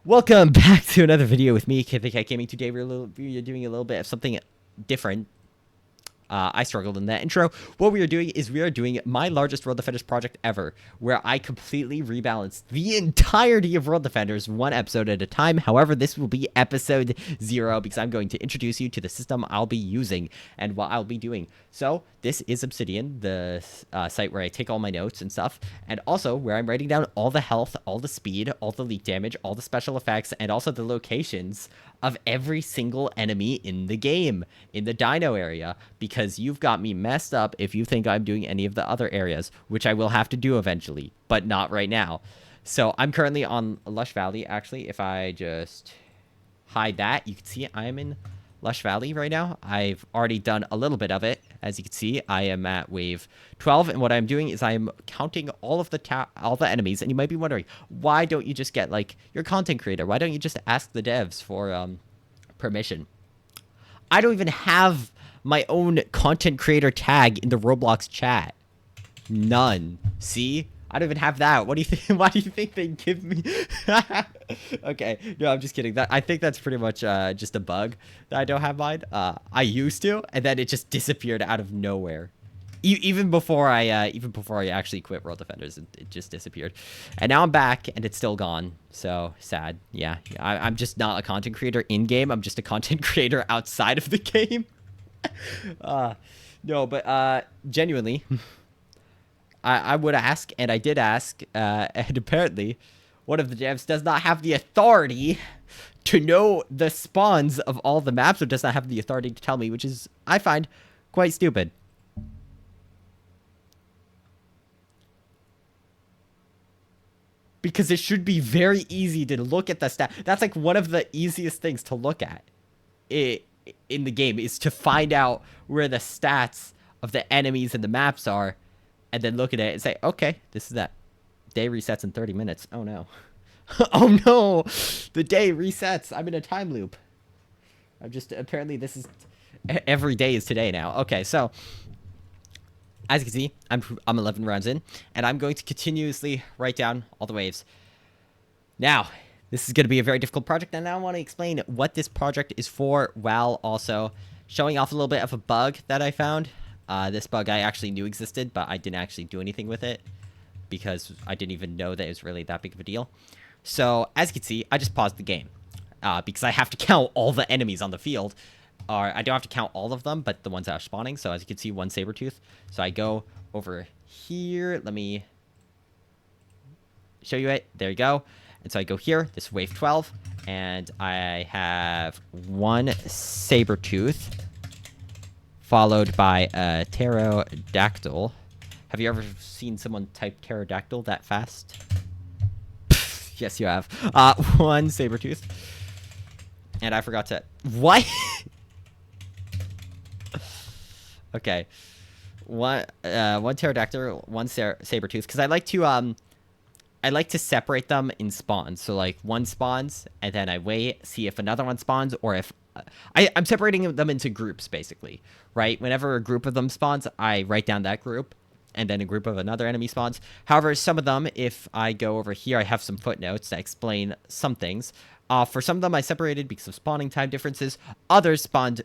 Welcome back to another video with me, Kid the Cat Gaming. Today we're doing a little bit of something different. I struggled in that intro. What we are doing is we are doing my largest World Defenders project ever, where I completely rebalanced the entirety of World Defenders one episode at a time. However, this will be episode 0 because I'm going to introduce you to the system I'll be using and what I'll be doing. So this is Obsidian, the site where I take all my notes and stuff, and also where I'm writing down all the health, all the speed, all the leak damage, all the special effects, and also the locations of every single enemy in the game, in the dino area, because you've got me messed up if you think I'm doing any of the other areas, which I will have to do eventually, but not right now. So I'm currently on Lush Valley. Actually, if I just hide that, you can see I am in Lush Valley right now. I've already done a little bit of it. As you can see, I am at wave 12, and what I'm doing is I'm counting all of the enemies. And you might be wondering, why don't you just get, like, your content creator? Why don't you just ask the devs for permission? I don't even have my own content creator tag in the Roblox chat. None. See? I don't even have that. What do you think? Why do you think they give me? Okay, no, I'm just kidding. I think that's pretty much just a bug that I don't have mine. I used to, and then it just disappeared out of nowhere. Even before I actually quit World Defenders, it just disappeared. And now I'm back, and it's still gone. So sad. Yeah, I'm just not a content creator in game. I'm just a content creator outside of the game. No, but genuinely. I would ask, and I did ask, and apparently one of the devs does not have the authority to know the spawns of all the maps, or does not have the authority to tell me, which is, I find, quite stupid. Because it should be very easy to look at the stat. That's like one of the easiest things to look at in the game, is to find out where the stats of the enemies and the maps are. And then look at it and say, okay, this is that. Day resets in 30 minutes. Oh, no. Oh, no. The day resets. I'm in a time loop. Apparently this is, every day is today now. Okay, so, as you can see, I'm 11 rounds in, and I'm going to continuously write down all the waves. Now, this is going to be a very difficult project, and I want to explain what this project is for, while also showing off a little bit of a bug that I found. This bug I actually knew existed, but I didn't actually do anything with it because I didn't even know that it was really that big of a deal. So, as you can see, I just paused the game because I have to count all the enemies on the field. Or I don't have to count all of them, but the ones that are spawning. So, as you can see, one Sabertooth. So, I go over here. Let me show you it. There you go. And so, I go here. This is wave 12. And I have one Sabertooth, followed by a pterodactyl. Have you ever seen someone type pterodactyl that fast? Yes, you have. One Sabertooth. And I forgot to... What? Okay. One pterodactyl, one Sabertooth. Because I like to separate them in spawns. So, like, one spawns, and then I wait, see if another one spawns, or if... I'm separating them into groups, basically, right? Whenever a group of them spawns, I write down that group, and then a group of another enemy spawns. However, some of them, if I go over here, I have some footnotes that explain some things. For some of them, I separated because of spawning time differences. Others spawned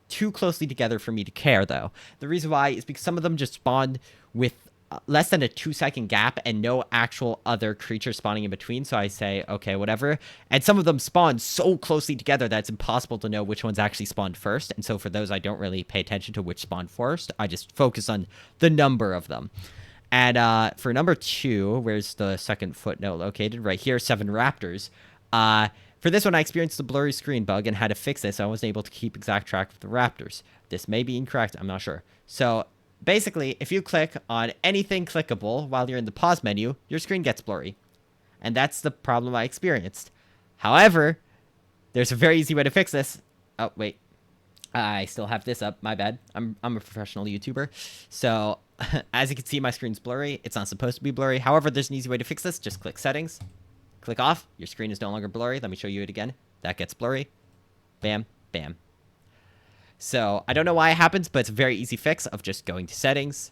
too closely together for me to care, though. The reason why is because some of them just spawned with less than a 2-second gap and no actual other creature spawning in between. So I say, okay, whatever. And some of them spawn so closely together that it's impossible to know which ones actually spawned first. And so for those, I don't really pay attention to which spawned first. I just focus on the number of them. And for number 2, where's the second footnote located? Right here, 7 raptors. For this one, I experienced a blurry screen bug and had to fix this. So I wasn't able to keep exact track of the raptors. This may be incorrect. I'm not sure. So basically, if you click on anything clickable while you're in the pause menu, your screen gets blurry. And that's the problem I experienced. However, there's a very easy way to fix this. Oh, wait. I still have this up. My bad. I'm a professional YouTuber. So, as you can see, my screen's blurry. It's not supposed to be blurry. However, there's an easy way to fix this. Just click Settings. Click off. Your screen is no longer blurry. Let me show you it again. That gets blurry. Bam. Bam. So, I don't know why it happens, but it's a very easy fix of just going to Settings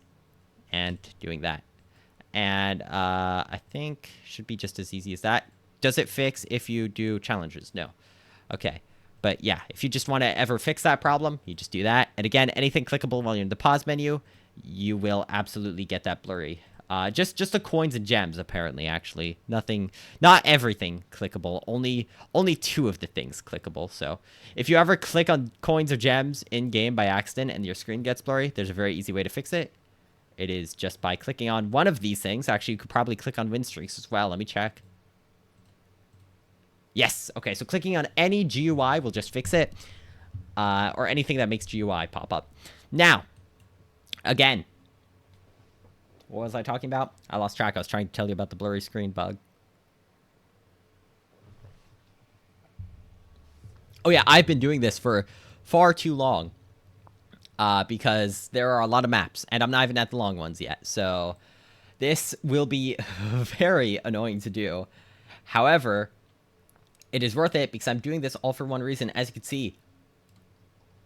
and doing that. And I think should be just as easy as that. does it fix if you do challenges? No. Okay. But yeah, if you just want to ever fix that problem, you just do that. And again, anything clickable while you're in the pause menu, you will absolutely get that blurry. Just the coins and gems, apparently, actually. Nothing, not everything clickable. Only 2 of the things clickable. So if you ever click on coins or gems in-game by accident and your screen gets blurry, there's a very easy way to fix it. It is just by clicking on one of these things. Actually, you could probably click on win streaks as well. Let me check. Yes. Okay, so clicking on any GUI will just fix it. Or anything that makes GUI pop up. Now, again, what was I talking about? I lost track. I was trying to tell you about the blurry screen bug. Oh yeah, I've been doing this for far too long. Because there are a lot of maps, and I'm not even at the long ones yet. So this will be very annoying to do. However, it is worth it because I'm doing this all for one reason. As you can see,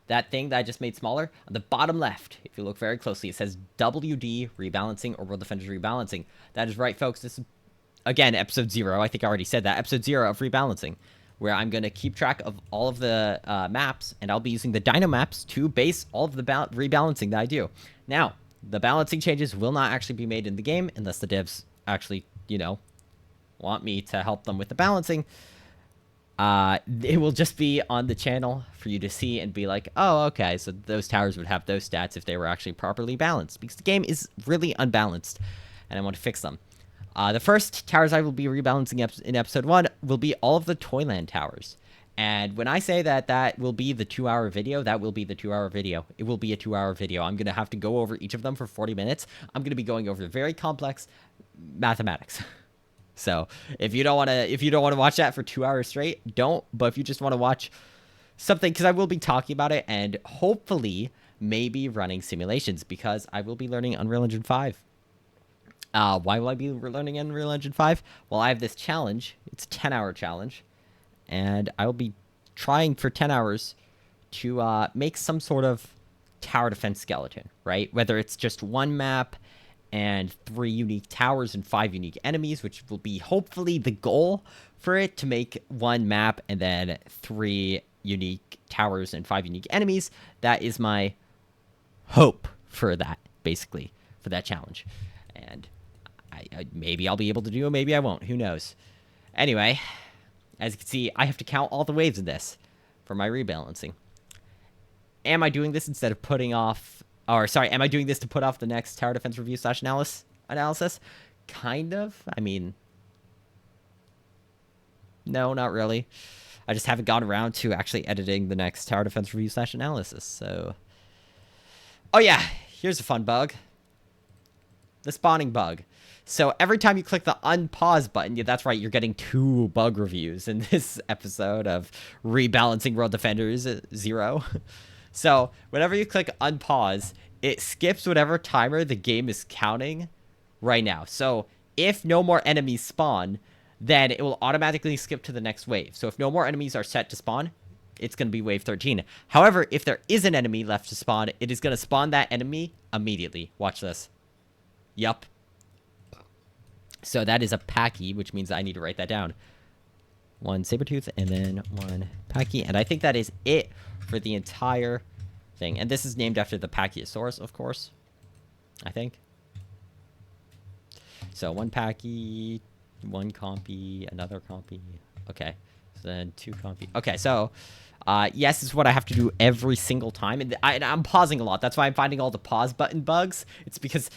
that thing that I just made smaller, on the bottom left, if you look very closely, it says WD Rebalancing or World Defenders Rebalancing. That is right, folks. This is, again, episode 0. I think I already said that. Episode 0 of Rebalancing, where I'm going to keep track of all of the maps, and I'll be using the Dino maps to base all of the rebalancing that I do. Now, the balancing changes will not actually be made in the game unless the devs actually, you know, want me to help them with the balancing. It will just be on the channel for you to see and be like, oh, okay, so those towers would have those stats if they were actually properly balanced, because the game is really unbalanced, and I want to fix them. The first towers I will be rebalancing in episode 1 will be all of the Toyland towers. And when I say that that will be the 2-hour video, that will be the 2-hour video. It will be a 2-hour video. I'm going to have to go over each of them for 40 minutes. I'm going to be going over very complex mathematics. So if you don't want to watch that for 2 hours straight, don't. But if you just want to watch something, because I will be talking about it and hopefully maybe running simulations, because I will be learning Unreal Engine 5. Why will I be learning Unreal Engine 5? Well, I have this challenge. It's a 10-hour challenge. And I will be trying for 10 hours to make some sort of tower defense skeleton, right? Whether it's just one map and 3 unique towers and 5 unique enemies, which will be hopefully the goal for it, to make one map and then 3 unique towers and 5 unique enemies. That is my hope for that, basically, for that challenge. And maybe I'll be able to do it, maybe I won't. Who knows? Anyway, as you can see, I have to count all the waves in this for my rebalancing. Am I doing this instead of putting off... Or, sorry, am I doing this to put off the next tower defense review / analysis? Kind of. I mean... No, not really. I just haven't gotten around to actually editing the next tower defense review / analysis, so... Oh yeah, here's a fun bug. The spawning bug. So every time you click the unpause button, yeah, that's right, you're getting 2 bug reviews in this episode of Rebalancing World Defenders 0. So whenever you click unpause, it skips whatever timer the game is counting right now. So if no more enemies spawn, then it will automatically skip to the next wave. So if no more enemies are set to spawn, it's going to be wave 13. However, if there is an enemy left to spawn, it is going to spawn that enemy immediately. Watch this. Yup. So that is a Packy, which means I need to write that down. 1 Sabertooth and then 1 Packy. And I think that is it for the entire thing. And this is named after the Pachyosaurus, of course. I think. So 1 Packy, 1 Compy, another Compy. Okay. So then 2 Compy. Okay, so... yes, this is what I have to do every single time. And I'm pausing a lot. That's why I'm finding all the pause button bugs. It's because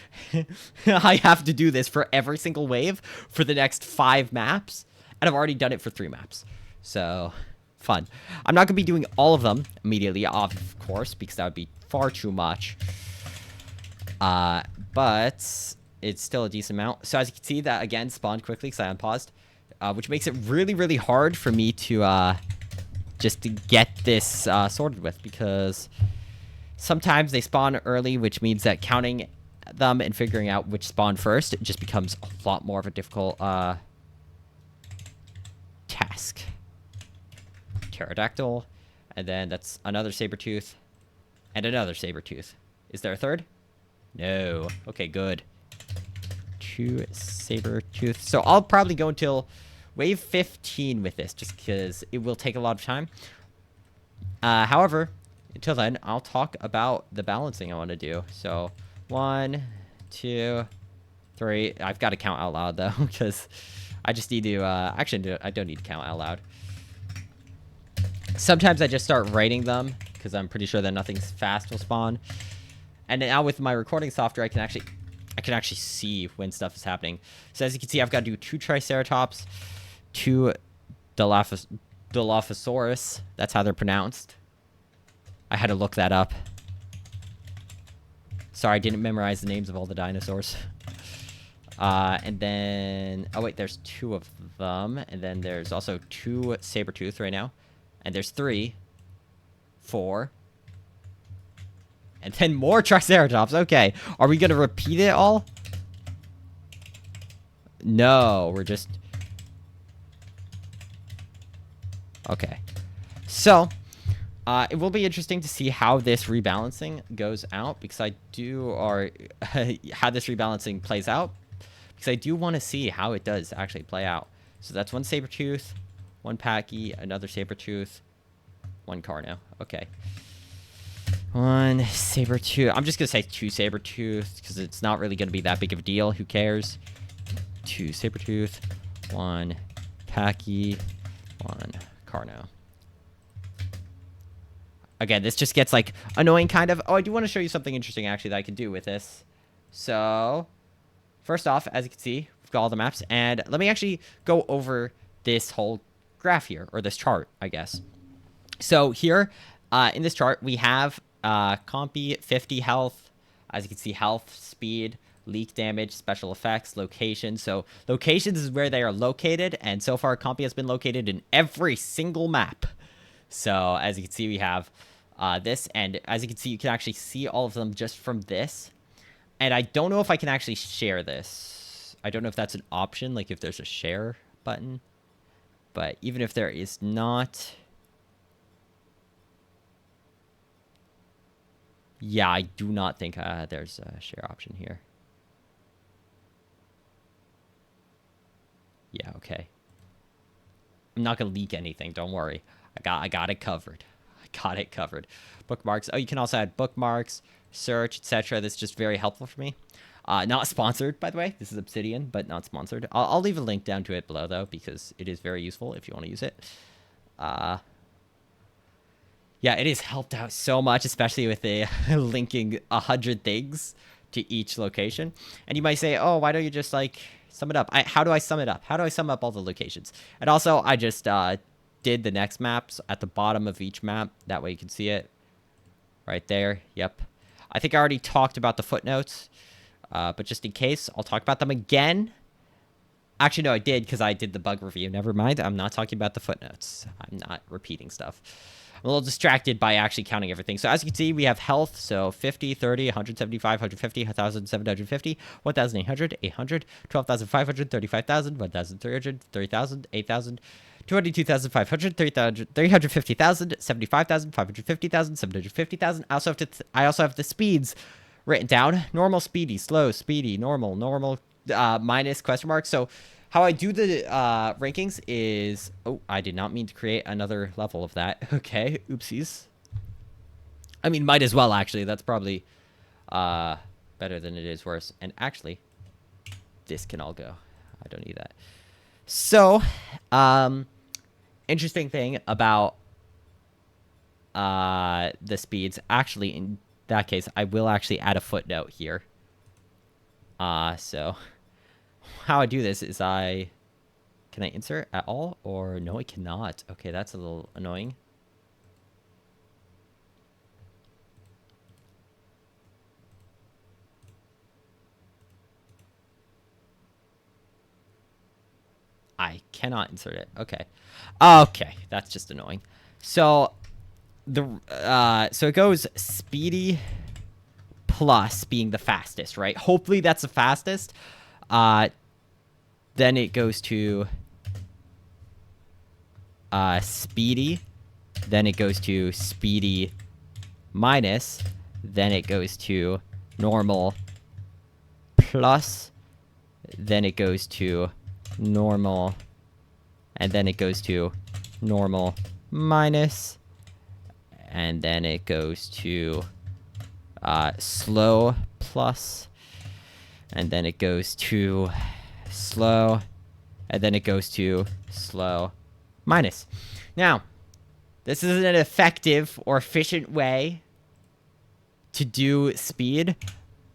I have to do this for every single wave for the next 5 maps. And I've already done it for 3 maps. So, fun. I'm not going to be doing all of them immediately, of course, because that would be far too much. But it's still a decent amount. So as you can see, that again spawned quickly because I unpaused. Which makes it really, really hard for me to... just to get this sorted with, because sometimes they spawn early, which means that counting them and figuring out which spawn first just becomes a lot more of a difficult task. Pterodactyl, and then that's another Sabertooth, and another Sabertooth. Is there a third? No. Okay, good. 2 Sabertooth. So I'll probably go until wave 15 with this, just because it will take a lot of time. However, until then, I'll talk about the balancing I want to do. So, 1, 2, 3. I've got to count out loud, though, because I just need to... actually, I don't need to count out loud. Sometimes I just start writing them, because I'm pretty sure that nothing fast will spawn. And now with my recording software, I can actually see when stuff is happening. So as you can see, I've got to do 2 Triceratops, 2 Dilophosaurus. That's how they're pronounced. I had to look that up. Sorry, I didn't memorize the names of all the dinosaurs. And then... Oh, wait, there's 2 of them. And then there's also 2 Sabertooth right now. And there's 3, 4... And then more Triceratops. Okay. Are we going to repeat it all? No, we're just... Okay. So, it will be interesting to see how this rebalancing goes out. Because I do... Or how this rebalancing plays out. Because I do want to see how it does actually play out. So that's 1 Sabertooth, 1 Packy, another Sabertooth, 1 Carno. Okay. 1 Sabertooth. I'm just going to say 2 Sabertooth because it's not really going to be that big of a deal. Who cares? 2 Sabertooth. 1 Packy. 1 Carno. Again, this just gets, like, annoying kind of. Oh, I do want to show you something interesting, actually, that I can do with this. So, first off, as you can see, we've got all the maps. And let me actually go over this whole graph here, or this chart, I guess. So, here, in this chart, we have... Compy, 50 health. As you can see, health, speed, leak damage, special effects, location. So locations is where they are located, and so far Compy has been located in every single map. So as you can see, we have this, and as you can see, you can actually see all of them just from this. And I don't know if I can actually share this. I don't know if that's an option, like if there's a share button. But even if there is not... Yeah, I do not think there's a share option here. Yeah, okay. I'm not gonna leak anything. Don't worry. I got it covered. I got it covered. Bookmarks. Oh, you can also add bookmarks, search, etc. That's just very helpful for me. Not sponsored, by the way. This is Obsidian, but not sponsored. I'll leave a link down to it below though, because it is very useful if you want to use it. Yeah, it has helped out so much, especially with the linking 100 things to each location. And you might say, oh, why don't you just, like, sum it up? How do I sum it up? How do I sum up all the locations? And also, I just did the next maps at the bottom of each map. That way you can see it right there. Yep. I think I already talked about the footnotes. But just in case, I'll talk about them again. Actually, no, I did because I did the bug review. Never mind. I'm not talking about the footnotes. I'm not repeating stuff. I'm a little distracted by actually counting everything. So as you can see, we have health. So 50, 30, 175, 150, 1,750, 1,800, 800, 12,500, 35,000, 1,300, 30,000, 8,000, 22,500, 350,000, 75,000, 550,000, 750,000. I also have the speeds written down. Normal, speedy, slow, speedy, normal, normal, minus, question mark. So how I do the rankings is... Oh, I did not mean to create another level of that. Okay, oopsies. I mean, might as well, actually. That's probably better than it is worse. And actually, this can all go. I don't need that. So, interesting thing about the speeds. Actually, in that case, I will actually add a footnote here. So... How I do this is can I insert at all? Or no, I cannot. Okay, that's a little annoying. I cannot insert it. Okay. Okay, that's just annoying. So so it goes speedy plus being the fastest, right? Hopefully that's the fastest. Then it goes to speedy. Then it goes to speedy minus. Then it goes to normal plus. Then it goes to normal and then it goes to normal minus, and then it goes to slow plus, and then it goes to slow, and then it goes to slow minus. Now, this isn't an effective or efficient way to do speed,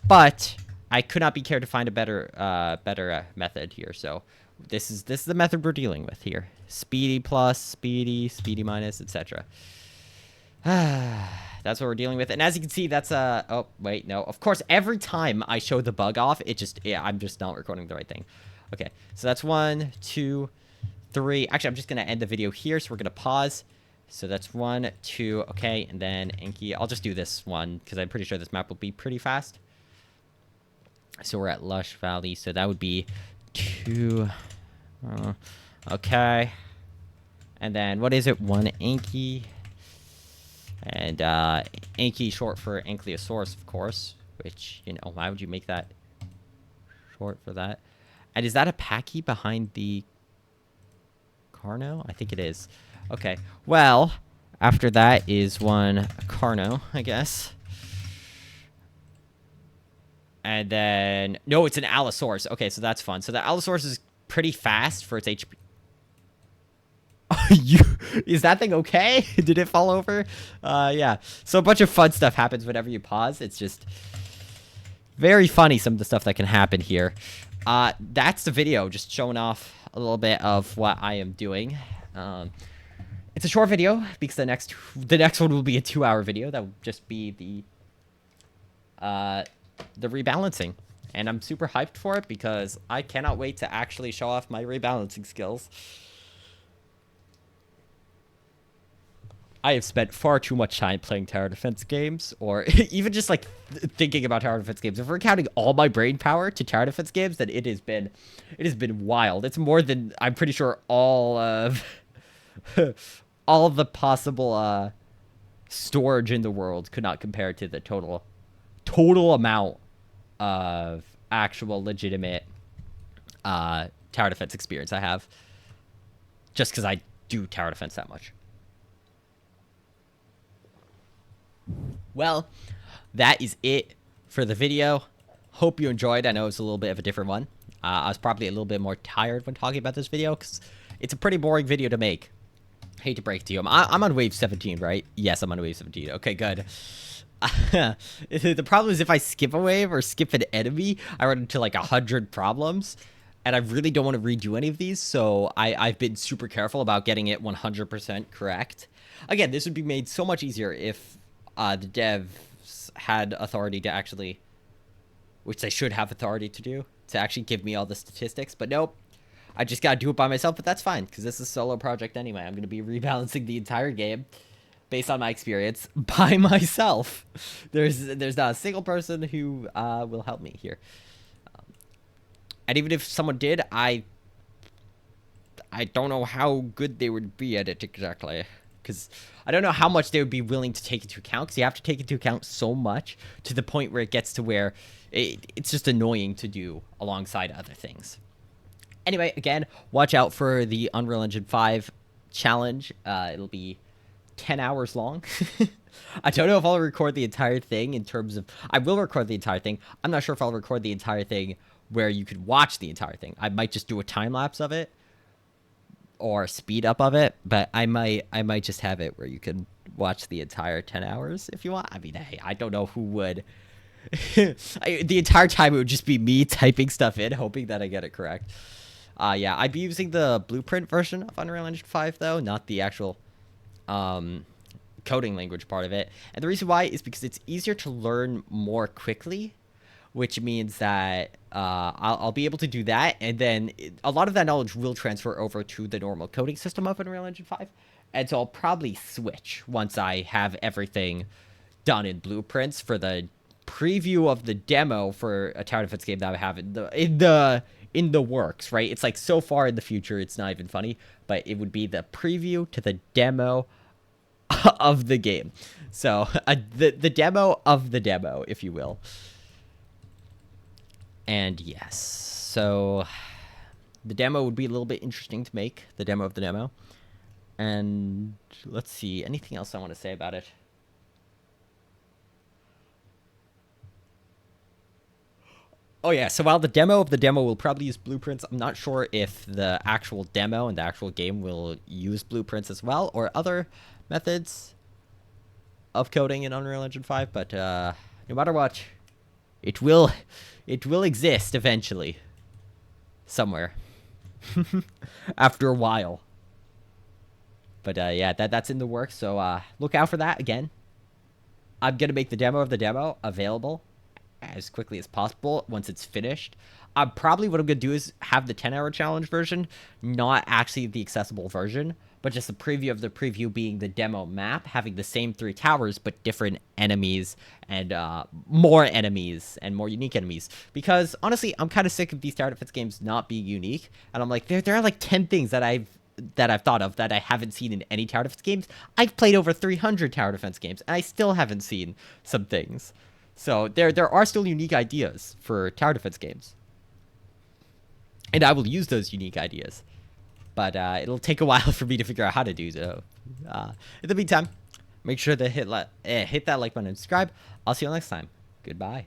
but I could not be cared to find a better method here. So this is the method we're dealing with here: speedy plus, speedy minus, etc. That's what we're dealing with. And as you can see, that's oh wait, no, of course, every time I show the bug off, I'm just not recording the right thing. Okay, so that's 1, 2, 3. Actually, I'm just gonna end the video here, so we're gonna pause. So that's 1, 2, okay, and then Enki. I'll just do this one because I'm pretty sure this map will be pretty fast. So we're at Lush Valley, so that would be 2. Okay, and then what is it? 1 Enki, and Enki short for Ankylosaurus, of course. Which, you know, why would you make that short for that? And is that a Packy behind the Carno? I think it is. Okay, well, after that is 1 Carno, I guess. And then, no, it's an Allosaurus. Okay, so that's fun. So the Allosaurus is pretty fast for its HP. Is that thing okay? Did it fall over? Yeah. So a bunch of fun stuff happens whenever you pause. It's just very funny, some of the stuff that can happen here. That's the video, just showing off a little bit of what I am doing. It's a short video because the next one will be a 2-hour video. That will just be the rebalancing, and I'm super hyped for it because I cannot wait to actually show off my rebalancing skills. I have spent far too much time playing tower defense games, or even just like thinking about tower defense games. If we're counting all my brain power to tower defense games, then it has been wild. It's more than, I'm pretty sure, all of all of the possible storage in the world could not compare to the total amount of actual legitimate tower defense experience I have, just because I do tower defense that much. Well, that is it for the video. Hope you enjoyed. I know it's a little bit of a different one. I was probably a little bit more tired when talking about this video because it's a pretty boring video to make. Hate to break it to you. I'm on wave 17, right? Yes, I'm on wave 17. Okay, good. The problem is if I skip a wave or skip an enemy, I run into like 100 problems. And I really don't want to redo any of these, so I've been super careful about getting it 100% correct. Again, this would be made so much easier if the devs had authority to actually, which they should have authority to do, to actually give me all the statistics. But nope, I just gotta do it by myself, but that's fine, because this is a solo project anyway. I'm going to be rebalancing the entire game, based on my experience, by myself. There's not a single person who will help me here. And even if someone did, I don't know how good they would be at it exactly. Because I don't know how much they would be willing to take into account. Because you have to take into account so much to the point where it gets to where it's just annoying to do alongside other things. Anyway, again, watch out for the Unreal Engine 5 challenge. It'll be 10 hours long. I don't know if I'll record the entire thing in terms of... I will record the entire thing. I'm not sure if I'll record the entire thing where you could watch the entire thing. I might just do a time lapse of it or speed up of it, but I might just have it where you can watch the entire 10 hours if you want. I mean, hey, I don't know who would. The entire time it would just be me typing stuff in, hoping that I get it correct. Yeah, I'd be using the blueprint version of Unreal Engine 5 though, not the actual coding language part of it. And the reason why is because it's easier to learn more quickly, which means that I'll be able to do that, and then a lot of that knowledge will transfer over to the normal coding system of Unreal Engine 5, and so I'll probably switch once I have everything done in blueprints for the preview of the demo for a tower defense game that I have in the works, right? It's like so far in the future, it's not even funny, but it would be the preview to the demo of the game. So the demo of the demo, if you will. And yes, so The demo would be a little bit interesting to make, the demo of the demo. And let's see, anything else I want to say about it? Oh yeah, so while the demo of the demo will probably use blueprints, I'm not sure if the actual demo and the actual game will use blueprints as well, or other methods of coding in Unreal Engine 5, but no matter what, it will exist eventually. Somewhere. After a while. But yeah, that's in the works, so look out for that again. I'm going to make the demo of the demo available as quickly as possible once it's finished. Probably what I'm going to do is have the 10-hour challenge version, not actually the accessible version, but just a preview of the preview being the demo map, having the same 3 towers, but different enemies and more enemies and more unique enemies. Because honestly, I'm kind of sick of these tower defense games not being unique. And I'm like, there are like 10 things that I've thought of that I haven't seen in any tower defense games. I've played over 300 tower defense games, and I still haven't seen some things. So there are still unique ideas for tower defense games. And I will use those unique ideas. But it'll take a while for me to figure out how to do so. In the meantime, make sure to hit that like button and subscribe. I'll see you next time. Goodbye.